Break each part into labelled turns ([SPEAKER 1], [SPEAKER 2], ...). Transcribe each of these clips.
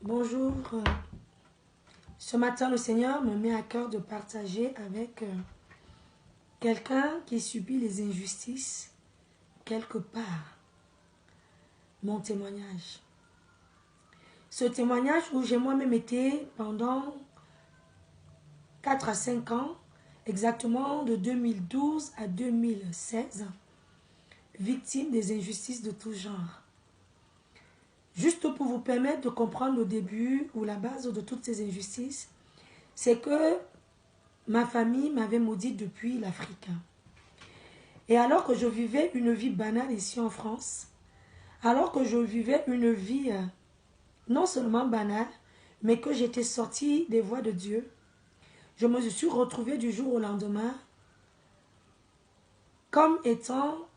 [SPEAKER 1] Bonjour. Ce matin, le Seigneur me met à cœur de partager avec quelqu'un qui subit les injustices quelque part. Mon témoignage. Ce témoignage où j'ai moi-même été pendant 4 à 5 ans, exactement de 2012 à 2016, victime des injustices de tout genre. Juste pour vous permettre de comprendre le début ou la base de toutes ces injustices, c'est que ma famille m'avait maudite depuis l'Afrique. Et alors que je vivais une vie banale ici en France, alors que je vivais une vie non seulement banale, mais que j'étais sortie des voies de Dieu, je me suis retrouvée du jour au lendemain comme étant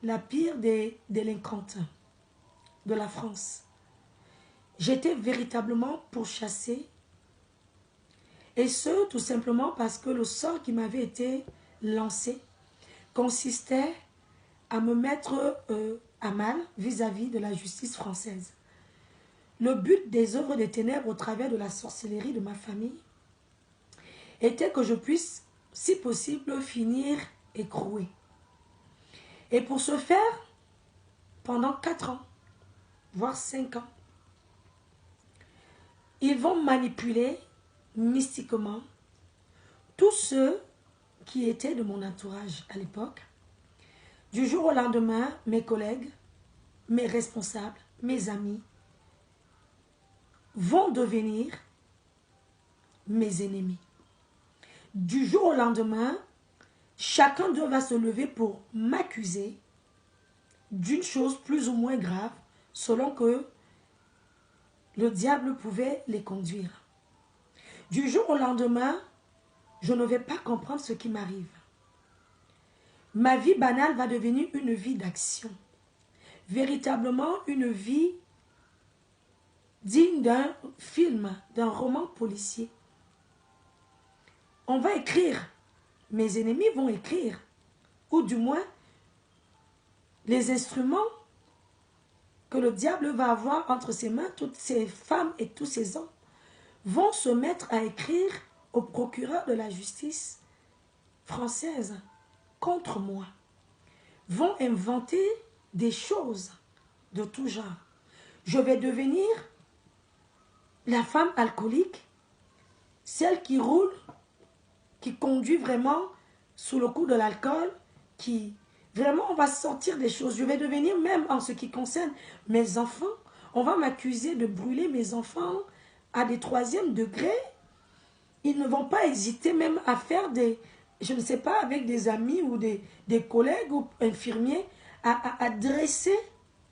[SPEAKER 1] la pire des délinquantes de la France. J'étais véritablement pourchassée, et ce, tout simplement parce que le sort qui m'avait été lancé consistait à me mettre à mal vis-à-vis de la justice française. Le but des œuvres des ténèbres au travers de la sorcellerie de ma famille était que je puisse, si possible, finir écrouée. Et pour ce faire, pendant 4 ans, voire 5 ans, ils vont manipuler mystiquement tous ceux qui étaient de mon entourage à l'époque. Du jour au lendemain, mes collègues, mes responsables, mes amis vont devenir mes ennemis. Du jour au lendemain, chacun d'eux va se lever pour m'accuser d'une chose plus ou moins grave, selon que le diable pouvait les conduire. Du jour au lendemain, je ne vais pas comprendre ce qui m'arrive. Ma vie banale va devenir une vie d'action. Véritablement une vie digne d'un film, d'un roman policier. On va écrire, mes ennemis vont écrire, ou du moins, les instruments que le diable va avoir entre ses mains, toutes ces femmes et tous ces hommes, vont se mettre à écrire au procureur de la justice française contre moi, vont inventer des choses de tout genre. Je vais devenir la femme alcoolique, celle qui roule, qui conduit vraiment sous le coup de l'alcool, qui vraiment on va sortir des choses. Je vais devenir, même en ce qui concerne mes enfants, on va m'accuser de brûler mes enfants à des 3e degrés. Ils ne vont pas hésiter même à faire des, je ne sais pas, avec des amis ou des collègues ou infirmiers, à dresser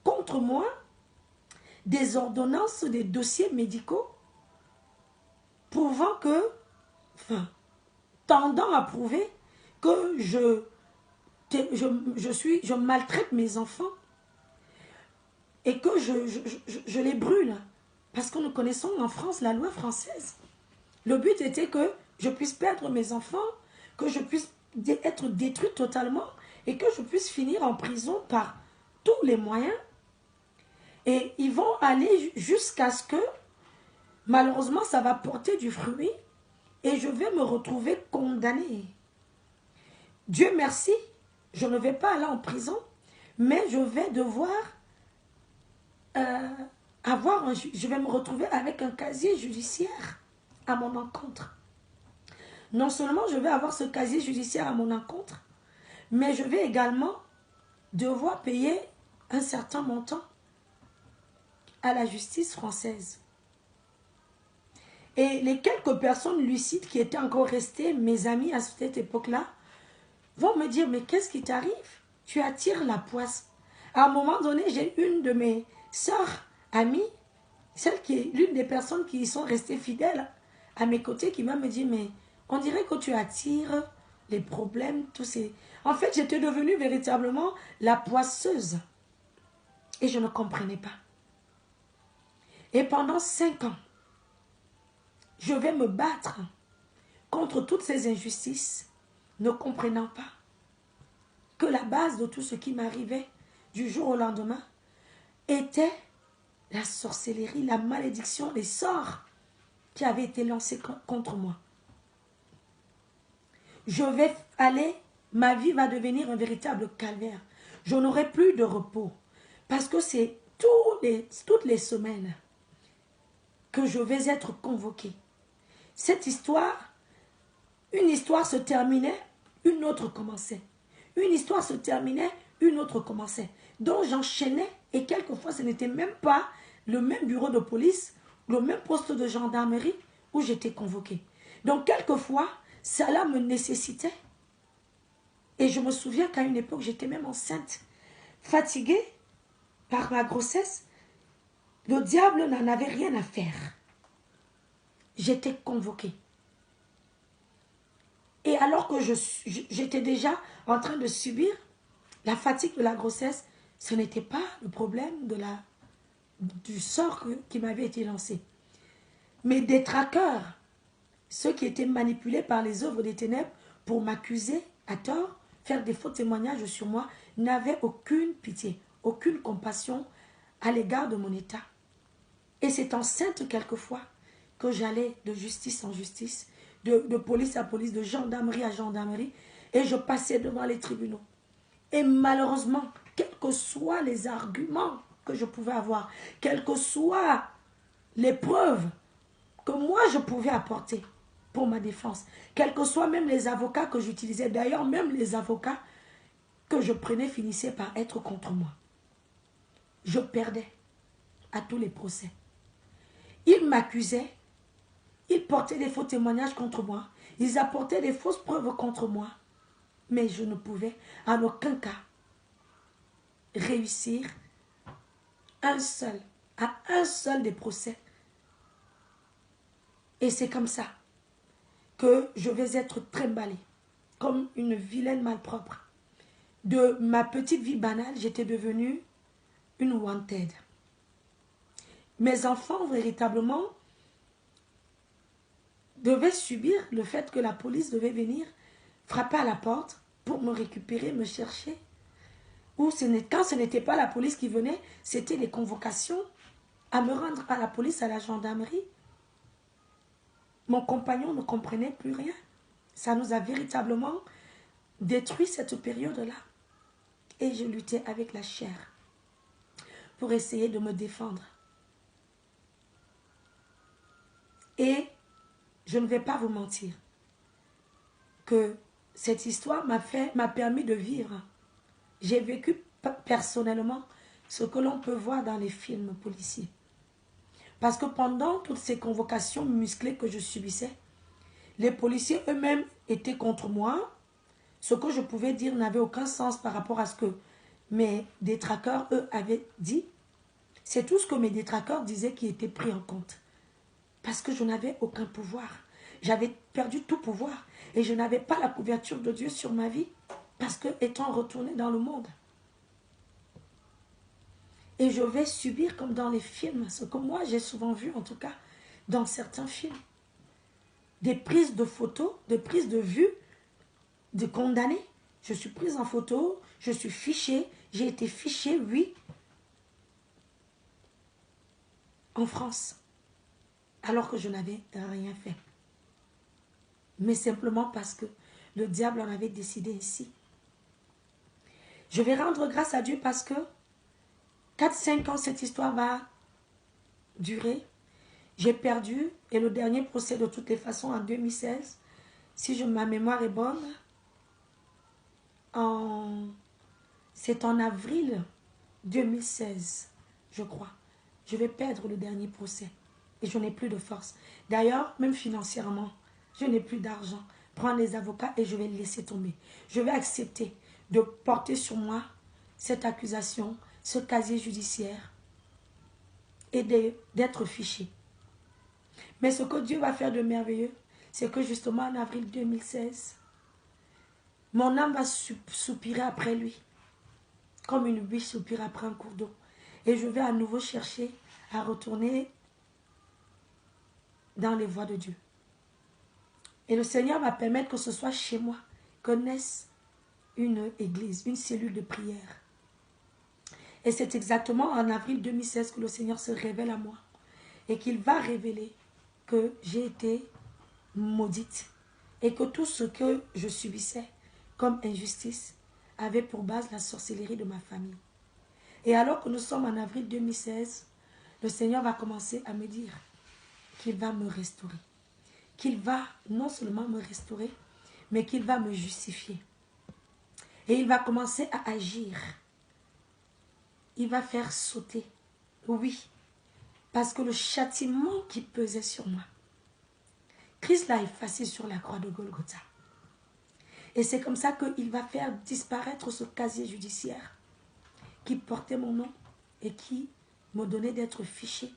[SPEAKER 1] contre moi des ordonnances, des dossiers médicaux, prouvant que, enfin, tendant à prouver que je maltraite mes enfants et que je les brûle. Parce que nous connaissons en France la loi française. Le but était que je puisse perdre mes enfants, que je puisse être détruite totalement et que je puisse finir en prison par tous les moyens. Et ils vont aller jusqu'à ce que, malheureusement, ça va porter du fruit et je vais me retrouver condamnée. Dieu merci, je ne vais pas aller en prison, mais je vais devoir je vais me retrouver avec un casier judiciaire à mon encontre. Non seulement je vais avoir ce casier judiciaire à mon encontre, mais je vais également devoir payer un certain montant à la justice française. Et les quelques personnes lucides qui étaient encore restées, mes amis à cette époque-là, vont me dire, mais qu'est-ce qui t'arrive? Tu attires la poisse. À un moment donné, j'ai une de mes sœurs amies, celle qui est l'une des personnes qui sont restées fidèles à mes côtés, qui va me dire, mais on dirait que tu attires les problèmes, tous ces... En fait, j'étais devenue véritablement la poisseuse. Et je ne comprenais pas. Et pendant 5 ans, je vais me battre contre toutes ces injustices, ne comprenant pas que la base de tout ce qui m'arrivait du jour au lendemain était la sorcellerie, la malédiction, les sorts qui avaient été lancés contre moi. Je vais aller, ma vie va devenir un véritable calvaire. Je n'aurai plus de repos. Parce que c'est toutes les semaines que je vais être convoquée. Cette histoire, une histoire se terminait, une autre commençait. Une histoire se terminait, une autre commençait. Donc j'enchaînais et quelquefois ce n'était même pas le même bureau de police, le même poste de gendarmerie où j'étais convoquée. Donc quelquefois, cela me nécessitait. Et je me souviens qu'à une époque, j'étais même enceinte, fatiguée par ma grossesse. Le diable n'en avait rien à faire. J'étais convoquée. Et alors que j'étais déjà en train de subir la fatigue de la grossesse, ce n'était pas le problème du sort qui m'avait été lancé. Mes détraqueurs, ceux qui étaient manipulés par les œuvres des ténèbres pour m'accuser à tort, faire des faux témoignages sur moi, n'avaient aucune pitié, aucune compassion à l'égard de mon état. Et c'est enceinte quelquefois que j'allais de justice en justice, de police à police, de gendarmerie à gendarmerie, et je passais devant les tribunaux. Et malheureusement, quels que soient les arguments que je pouvais avoir, quelles que soient les preuves que moi je pouvais apporter pour ma défense, quels que soient même les avocats que j'utilisais, d'ailleurs même les avocats que je prenais finissaient par être contre moi. Je perdais à tous les procès. Ils m'accusaient, ils portaient des faux témoignages contre moi, ils apportaient des fausses preuves contre moi, mais je ne pouvais en aucun cas réussir à un seul des procès. Et c'est comme ça que je vais être trimballée comme une vilaine malpropre. De ma petite vie banale, j'étais devenue une wanted. Mes enfants, véritablement, devaient subir le fait que la police devait venir frapper à la porte pour me récupérer, me chercher. Ou quand ce n'était pas la police qui venait, c'était les convocations à me rendre à la police, à la gendarmerie. Mon compagnon ne comprenait plus rien. Ça nous a véritablement détruit cette période-là. Et je luttais avec la chair pour essayer de me défendre. Et je ne vais pas vous mentir que cette histoire m'a permis de vivre. J'ai vécu personnellement ce que l'on peut voir dans les films policiers. Parce que pendant toutes ces convocations musclées que je subissais, les policiers eux-mêmes étaient contre moi. Ce que je pouvais dire n'avait aucun sens par rapport à ce que mes détraqueurs, eux, avaient dit. C'est tout ce que mes détraqueurs disaient qui était pris en compte. Parce que je n'avais aucun pouvoir. J'avais perdu tout pouvoir. Et je n'avais pas la couverture de Dieu sur ma vie. Parce que, étant retourné dans le monde. Et je vais subir comme dans les films, ce que moi j'ai souvent vu en tout cas dans certains films. Des prises de photos, des prises de vue de condamnés. Je suis prise en photo, je suis fichée, j'ai été fichée, oui, en France, alors que je n'avais rien fait. Mais simplement parce que le diable en avait décidé ainsi. Je vais rendre grâce à Dieu parce que 4-5 ans, cette histoire va durer. J'ai perdu, et le dernier procès de toutes les façons en 2016, si ma mémoire est bonne, c'est en avril 2016, je crois. Je vais perdre le dernier procès et je n'ai plus de force. D'ailleurs, même financièrement, je n'ai plus d'argent. Prendre les avocats et je vais laisser tomber. Je vais accepter de porter sur moi cette accusation, ce casier judiciaire et d'être fiché. Mais ce que Dieu va faire de merveilleux, c'est que justement en avril 2016, mon âme va soupirer après lui, comme une biche soupire après un cours d'eau. Et je vais à nouveau chercher à retourner dans les voies de Dieu. Et le Seigneur va permettre que ce soit chez moi, que naisse une église, une cellule de prière. Et c'est exactement en avril 2016 que le Seigneur se révèle à moi. Et qu'il va révéler que j'ai été maudite. Et que tout ce que je subissais comme injustice avait pour base la sorcellerie de ma famille. Et alors que nous sommes en avril 2016, le Seigneur va commencer à me dire qu'il va me restaurer. Qu'il va non seulement me restaurer, mais qu'il va me justifier. Et il va commencer à agir. Il va faire sauter. Oui. Parce que le châtiment qui pesait sur moi, Christ l'a effacé sur la croix de Golgotha. Et c'est comme ça qu'il va faire disparaître ce casier judiciaire qui portait mon nom et qui me donnait d'être fiché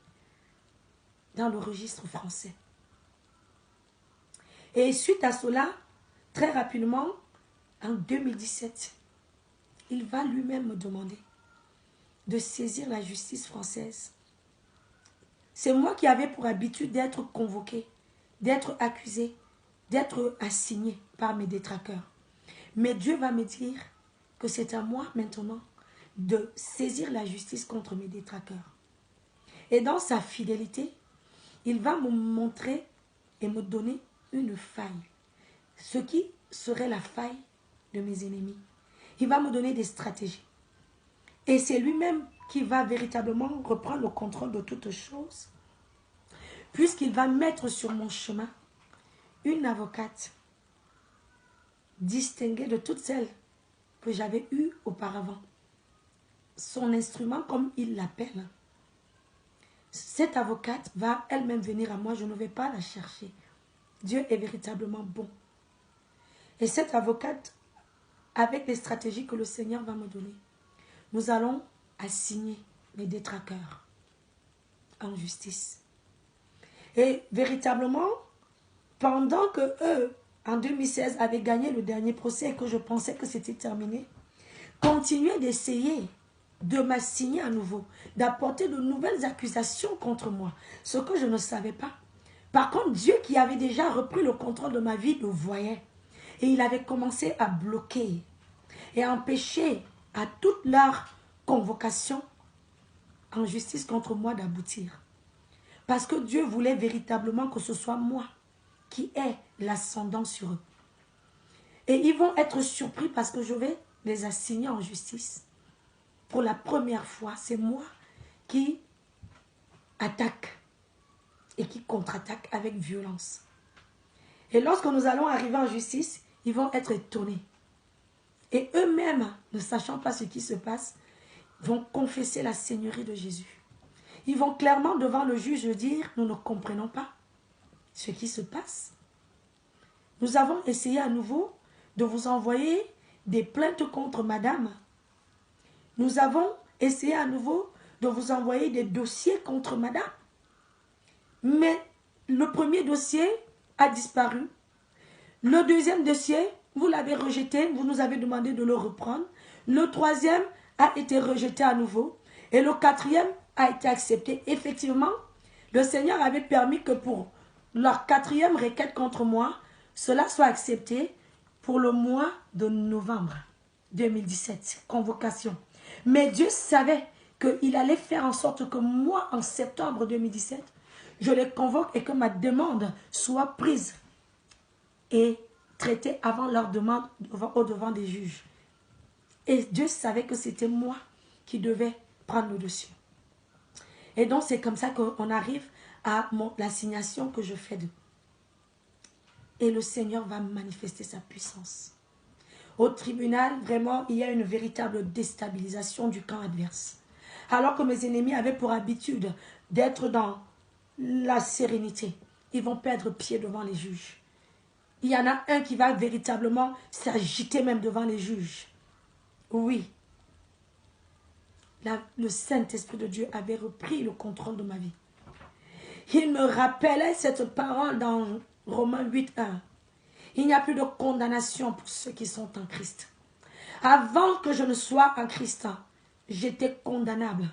[SPEAKER 1] dans le registre français. Et suite à cela, très rapidement, en 2017, il va lui-même me demander de saisir la justice française. C'est moi qui avais pour habitude d'être convoqué, d'être accusé, d'être assigné par mes détraqueurs. Mais Dieu va me dire que c'est à moi maintenant de saisir la justice contre mes détraqueurs. Et dans sa fidélité, il va me montrer et me donner une faille. Ce qui serait la faille de mes ennemis. Il va me donner des stratégies. Et c'est lui-même qui va véritablement reprendre le contrôle de toutes choses. Puisqu'il va mettre sur mon chemin une avocate distinguée de toutes celles que j'avais eues auparavant. Son instrument, comme il l'appelle. Cette avocate va elle-même venir à moi, je ne vais pas la chercher. Dieu est véritablement bon. Et cette avocate, avec les stratégies que le Seigneur va me donner, nous allons assigner mes détraqueurs en justice. Et véritablement, pendant que eux, en 2016, avaient gagné le dernier procès et que je pensais que c'était terminé, continuaient d'essayer de m'assigner à nouveau, d'apporter de nouvelles accusations contre moi, ce que je ne savais pas. Par contre, Dieu qui avait déjà repris le contrôle de ma vie le voyait. Et il avait commencé à bloquer et à empêcher à toute leur convocation en justice contre moi d'aboutir. Parce que Dieu voulait véritablement que ce soit moi qui ai l'ascendant sur eux. Et ils vont être surpris parce que je vais les assigner en justice. Pour la première fois, c'est moi qui attaque et qui contre-attaque avec violence. Et lorsque nous allons arriver en justice, ils vont être étonnés. Et eux-mêmes, ne sachant pas ce qui se passe, vont confesser la seigneurie de Jésus. Ils vont clairement devant le juge dire, nous ne comprenons pas ce qui se passe. Nous avons essayé à nouveau de vous envoyer des plaintes contre madame. Nous avons essayé à nouveau de vous envoyer des dossiers contre madame. Mais le premier dossier a disparu. Le deuxième dossier, vous l'avez rejeté, vous nous avez demandé de le reprendre. Le troisième a été rejeté à nouveau. Et le quatrième a été accepté. Effectivement, le Seigneur avait permis que pour leur quatrième requête contre moi, cela soit accepté pour le mois de novembre 2017, convocation. Mais Dieu savait qu'il allait faire en sorte que moi, en septembre 2017, je les convoque et que ma demande soit prise et traitée avant leur demande au devant des juges. Et Dieu savait que c'était moi qui devais prendre le dessus. Et donc, c'est comme ça qu'on arrive à l'assignation que je fais d'eux. Et le Seigneur va manifester sa puissance. Au tribunal, vraiment, il y a une véritable déstabilisation du camp adverse. Alors que mes ennemis avaient pour habitude d'être dans la sérénité, ils vont perdre pied devant les juges. Il y en a un qui va véritablement s'agiter même devant les juges. Oui. Le Saint-Esprit de Dieu avait repris le contrôle de ma vie. Il me rappelait cette parole dans Romains 8:1. Il n'y a plus de condamnation pour ceux qui sont en Christ. Avant que je ne sois en Christ, j'étais condamnable.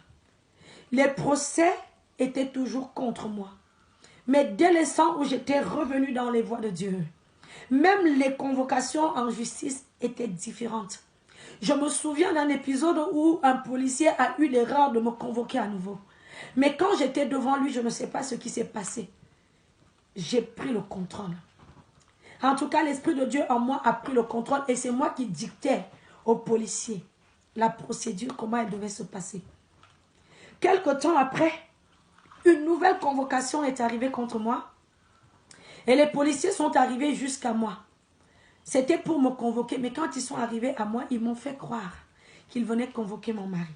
[SPEAKER 1] Les procès étaient toujours contre moi. Mais dès l'instant où j'étais revenu dans les voies de Dieu, même les convocations en justice étaient différentes. Je me souviens d'un épisode où un policier a eu l'erreur de me convoquer à nouveau. Mais quand j'étais devant lui, je ne sais pas ce qui s'est passé. J'ai pris le contrôle. En tout cas, l'Esprit de Dieu en moi a pris le contrôle et c'est moi qui dictais aux policiers la procédure, comment elle devait se passer. Quelque temps après, une nouvelle convocation est arrivée contre moi et les policiers sont arrivés jusqu'à moi. C'était pour me convoquer, mais quand ils sont arrivés à moi, ils m'ont fait croire qu'ils venaient convoquer mon mari.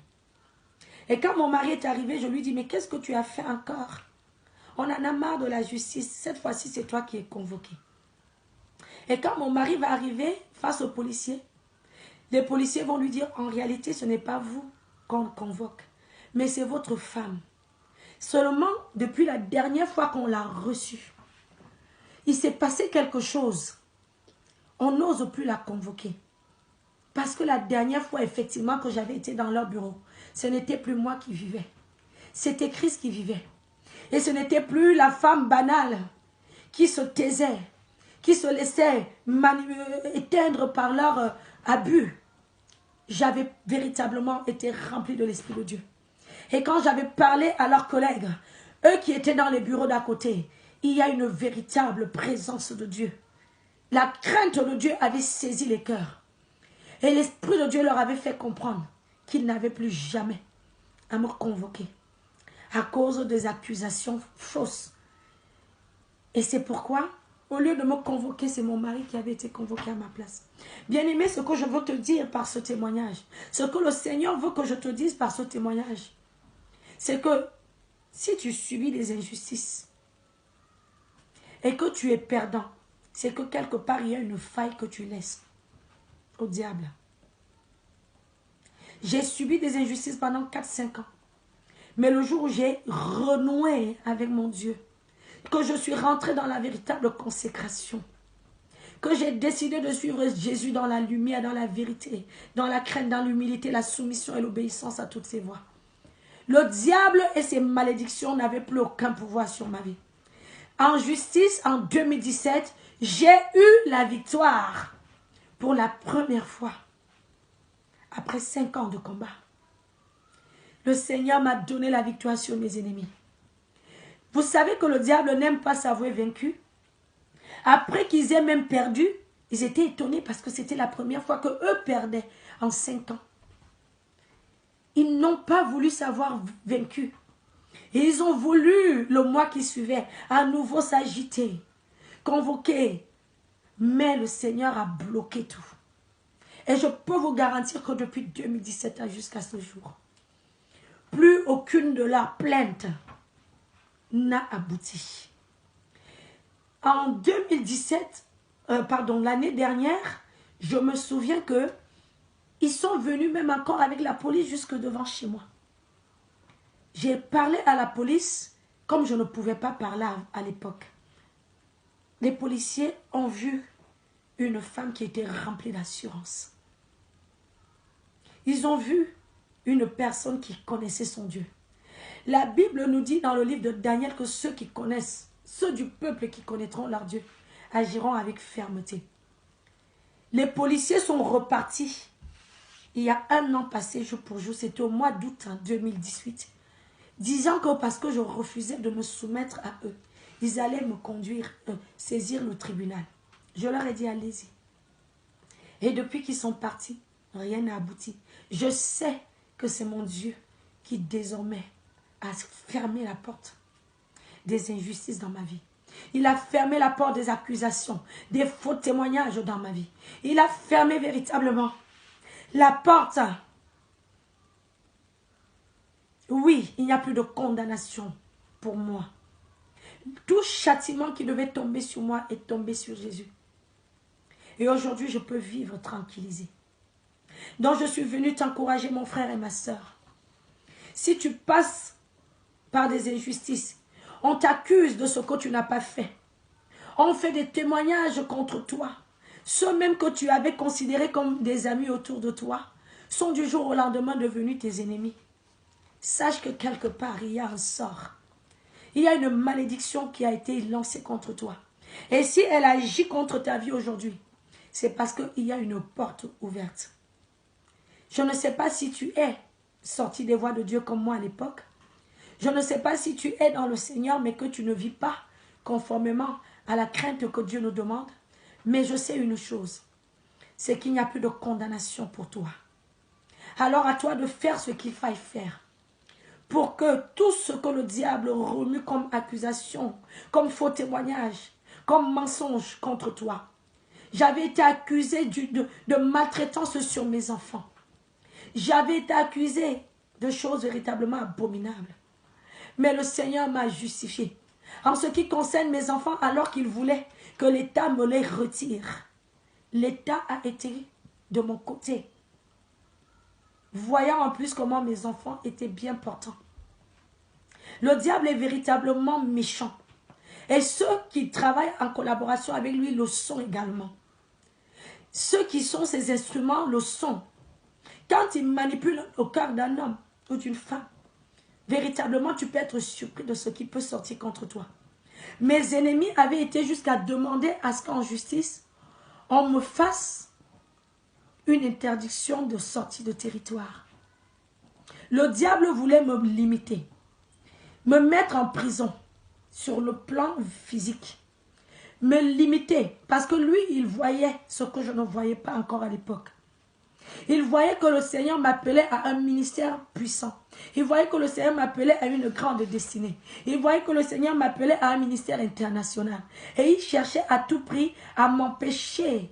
[SPEAKER 1] Et quand mon mari est arrivé, je lui dis, mais qu'est-ce que tu as fait encore? On en a marre de la justice. Cette fois-ci, c'est toi qui es convoqué. Et quand mon mari va arriver face aux policiers, les policiers vont lui dire, en réalité, ce n'est pas vous qu'on convoque, mais c'est votre femme. Seulement, depuis la dernière fois qu'on l'a reçue, il s'est passé quelque chose. On n'ose plus la convoquer. Parce que la dernière fois, effectivement, que j'avais été dans leur bureau, ce n'était plus moi qui vivais. C'était Christ qui vivait. Et ce n'était plus la femme banale qui se taisait, qui se laissait éteindre par leur abus. J'avais véritablement été remplie de l'Esprit de Dieu. Et quand j'avais parlé à leurs collègues, eux qui étaient dans les bureaux d'à côté, il y a une véritable présence de Dieu. La crainte de Dieu avait saisi les cœurs. Et l'Esprit de Dieu leur avait fait comprendre qu'ils n'avaient plus jamais à me convoquer à cause des accusations fausses. Et c'est pourquoi, au lieu de me convoquer, c'est mon mari qui avait été convoqué à ma place. Bien-aimé, ce que je veux te dire par ce témoignage, ce que le Seigneur veut que je te dise par ce témoignage, c'est que si tu subis des injustices et que tu es perdant, c'est que quelque part, il y a une faille que tu laisses au diable. J'ai subi des injustices pendant 4-5 ans. Mais le jour où j'ai renoué avec mon Dieu, que je suis rentrée dans la véritable consécration, que j'ai décidé de suivre Jésus dans la lumière, dans la vérité, dans la crainte, dans l'humilité, la soumission et l'obéissance à toutes ses voies. Le diable et ses malédictions n'avaient plus aucun pouvoir sur ma vie. En justice, en 2017, j'ai eu la victoire pour la première fois après 5 ans de combat. Le Seigneur m'a donné la victoire sur mes ennemis. Vous savez que le diable n'aime pas s'avouer vaincu. Après qu'ils aient même perdu, ils étaient étonnés parce que c'était la première fois qu'eux perdaient en 5 ans. Ils n'ont pas voulu savoir vaincu. Et ils ont voulu, le mois qui suivait, à nouveau s'agiter, convoquer. Mais le Seigneur a bloqué tout. Et je peux vous garantir que depuis 2017 jusqu'à ce jour, plus aucune de leurs plaintes n'a abouti. En 2017, l'année dernière, je me souviens que ils sont venus même encore avec la police jusque devant chez moi. J'ai parlé à la police comme je ne pouvais pas parler à l'époque. Les policiers ont vu une femme qui était remplie d'assurance. Ils ont vu une personne qui connaissait son Dieu. La Bible nous dit dans le livre de Daniel que ceux qui connaissent, ceux du peuple qui connaîtront leur Dieu, agiront avec fermeté. Les policiers sont repartis. Il y a 1 an passé jour pour jour, c'était au mois d'août 2018, disant que parce que je refusais de me soumettre à eux, ils allaient me conduire, saisir le tribunal. Je leur ai dit, allez-y. Et depuis qu'ils sont partis, rien n'a abouti. Je sais que c'est mon Dieu qui désormais a fermé la porte des injustices dans ma vie. Il a fermé la porte des accusations, des faux témoignages dans ma vie. Il a fermé véritablement la porte. Oui, il n'y a plus de condamnation pour moi. Tout châtiment qui devait tomber sur moi est tombé sur Jésus. Et aujourd'hui, je peux vivre tranquillisé. Donc, je suis venue t'encourager, mon frère et ma soeur. Si tu passes par des injustices, on t'accuse de ce que tu n'as pas fait. On fait des témoignages contre toi. Ceux même que tu avais considérés comme des amis autour de toi sont du jour au lendemain devenus tes ennemis. Sache que quelque part, il y a un sort. Il y a une malédiction qui a été lancée contre toi. Et si elle agit contre ta vie aujourd'hui, c'est parce qu'il y a une porte ouverte. Je ne sais pas si tu es sorti des voies de Dieu comme moi à l'époque. Je ne sais pas si tu es dans le Seigneur, mais que tu ne vis pas conformément à la crainte que Dieu nous demande. Mais je sais une chose, c'est qu'il n'y a plus de condamnation pour toi. Alors à toi de faire ce qu'il faille faire pour que tout ce que le diable remue comme accusation, comme faux témoignage, comme mensonge contre toi. J'avais été accusé de maltraitance sur mes enfants. J'avais été accusé de choses véritablement abominables. Mais le Seigneur m'a justifié. En ce qui concerne mes enfants, alors qu'il voulait que l'État me les retire, l'État a été de mon côté. Voyant en plus comment mes enfants étaient bien portants. Le diable est véritablement méchant. Et ceux qui travaillent en collaboration avec lui le sont également. Ceux qui sont ses instruments le sont. Quand il manipule le cœur d'un homme ou d'une femme, véritablement tu peux être surpris de ce qui peut sortir contre toi. Mes ennemis avaient été jusqu'à demander à ce qu'en justice, on me fasse une interdiction de sortie de territoire. Le diable voulait me limiter, me mettre en prison sur le plan physique, me limiter parce que lui, il voyait ce que je ne voyais pas encore à l'époque. Il voyait que le Seigneur m'appelait à un ministère puissant. Il voyait que le Seigneur m'appelait à une grande destinée. Il voyait que le Seigneur m'appelait à un ministère international. Et il cherchait à tout prix à m'empêcher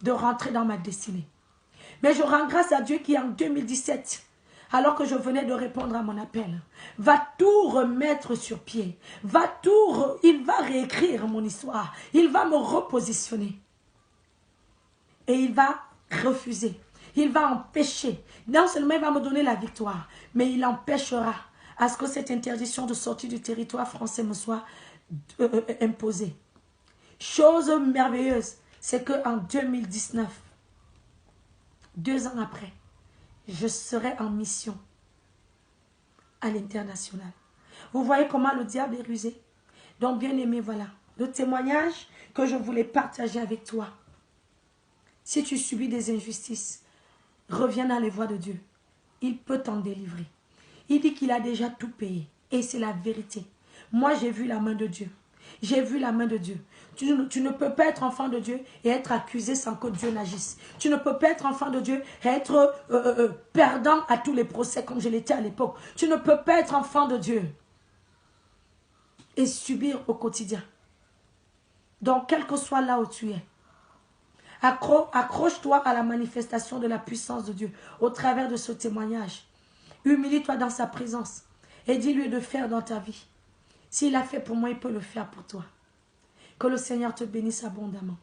[SPEAKER 1] de rentrer dans ma destinée. Mais je rends grâce à Dieu qui en 2017, alors que je venais de répondre à mon appel, va tout remettre sur pied. Il va réécrire mon histoire. Il va me repositionner. Et il va refuser. Il va empêcher. Non seulement il va me donner la victoire, mais il empêchera à ce que cette interdiction de sortie du territoire français me soit imposée. Chose merveilleuse, c'est qu'en 2019, 2 ans après, je serai en mission à l'international. Vous voyez comment le diable est rusé? Donc bien aimé, voilà, le témoignage que je voulais partager avec toi. Si tu subis des injustices, reviens dans les voies de Dieu. Il peut t'en délivrer. Il dit qu'il a déjà tout payé. Et c'est la vérité. Moi, j'ai vu la main de Dieu. J'ai vu la main de Dieu. Tu ne peux pas être enfant de Dieu et être accusé sans que Dieu n'agisse. Tu ne peux pas être enfant de Dieu et être perdant à tous les procès comme je l'étais à l'époque. Tu ne peux pas être enfant de Dieu et subir au quotidien. Donc, quel que soit là où tu es, accroche-toi à la manifestation de la puissance de Dieu au travers de ce témoignage. Humilie-toi dans sa présence et dis-lui de faire dans ta vie. S'il a fait pour moi, il peut le faire pour toi. Que le Seigneur te bénisse abondamment.